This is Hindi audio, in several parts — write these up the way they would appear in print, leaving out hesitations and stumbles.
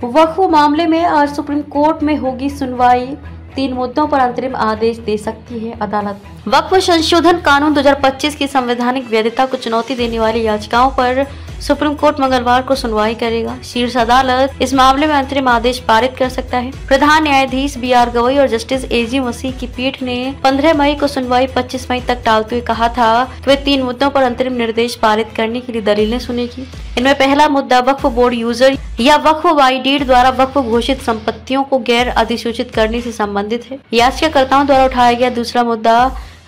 वक्फ मामले में आज सुप्रीम कोर्ट में होगी सुनवाई। 3 मुद्दों पर अंतरिम आदेश दे सकती है अदालत। वक्फ संशोधन कानून 2025 की संवैधानिक वैधता को चुनौती देने वाली याचिकाओं पर सुप्रीम कोर्ट मंगलवार को सुनवाई करेगा। शीर्ष अदालत इस मामले में अंतरिम आदेश पारित कर सकता है। प्रधान न्यायाधीश BR गवई और जस्टिस AG मसीह की पीठ ने 15 मई को सुनवाई 25 मई तक टालते हुए कहा था कि वे 3 मुद्दों पर अंतरिम निर्देश पारित करने के लिए दलीलें सुनेगी। इनमें पहला मुद्दा वक्फ बोर्ड यूजर या वक्फ बाई डीड द्वारा वक्फ घोषित संपत्तियों को गैर अधिसूचित करने से संबंधित है। याचिकाकर्ताओं द्वारा उठाया गया दूसरा मुद्दा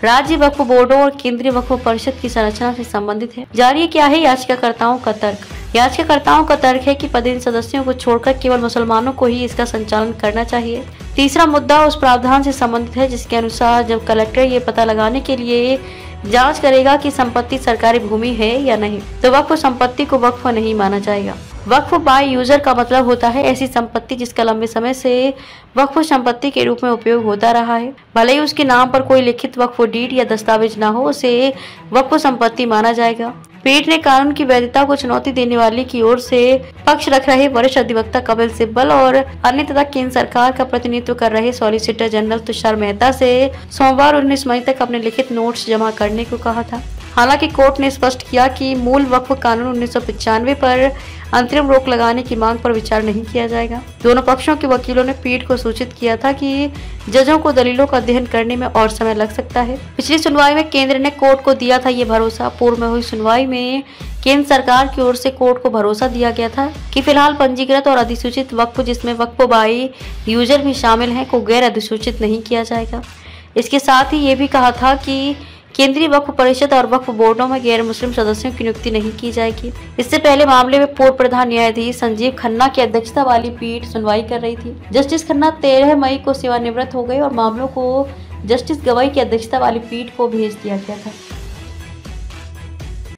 राज्य वक्फ बोर्डों और केंद्रीय वक्फ परिषद की संरचना से संबंधित है। जारी क्या है याचिकाकर्ताओं का तर्क। याचिकाकर्ताओं का तर्क है कि पदेन सदस्यों को छोड़कर केवल मुसलमानों को ही इसका संचालन करना चाहिए। तीसरा मुद्दा उस प्रावधान से संबंधित है जिसके अनुसार जब कलेक्टर ये पता लगाने के लिए जांच करेगा कि संपत्ति सरकारी भूमि है या नहीं, तो वक्फ संपत्ति को वक्फ नहीं माना जाएगा। वक्फ बाय यूजर का मतलब होता है ऐसी संपत्ति जिसका लंबे समय से वक्फ संपत्ति के रूप में उपयोग होता रहा है। भले ही उसके नाम पर कोई लिखित वक्फ डीड या दस्तावेज न हो, उसे वक्फ संपत्ति माना जाएगा। पीठ ने कानून की वैधता को चुनौती देने वाले की ओर से पक्ष रख रहे वरिष्ठ अधिवक्ता कपिल सिब्बल और अन्य तथा केंद्र सरकार का प्रतिनिधित्व कर रहे सॉलिसिटर जनरल तुषार मेहता से सोमवार 19 मई तक अपने लिखित नोट्स जमा करने को कहा था। हालांकि कोर्ट ने स्पष्ट किया कि मूल वक्फ कानून 1995 पर अंतरिम रोक लगाने की मांग पर विचार नहीं किया जाएगा। दोनों पक्षों के वकीलों ने पीठ को सूचित किया था कि जजों को दलीलों का अध्ययन करने में और समय लग सकता है। पिछली सुनवाई में केंद्र ने कोर्ट को दिया था ये भरोसा। पूर्व में हुई सुनवाई में केंद्र सरकार की ओर से कोर्ट को भरोसा दिया गया था कि फिलहाल पंजीकृत और अधिसूचित वक्फ, जिसमें वक्फ बाई यूजर भी शामिल हैं, को गैर अधिसूचित नहीं किया जाएगा। इसके साथ ही ये भी कहा था कि केंद्रीय वक्फ परिषद और वक्फ बोर्डों में गैर मुस्लिम सदस्यों की नियुक्ति नहीं की जाएगी। इससे पहले मामले में पूर्व प्रधान न्यायाधीश संजीव खन्ना की अध्यक्षता वाली पीठ सुनवाई कर रही थी। जस्टिस खन्ना 13 मई को सेवानिवृत्त हो गए और मामलों को जस्टिस गवई की अध्यक्षता वाली पीठ को भेज दिया गया था।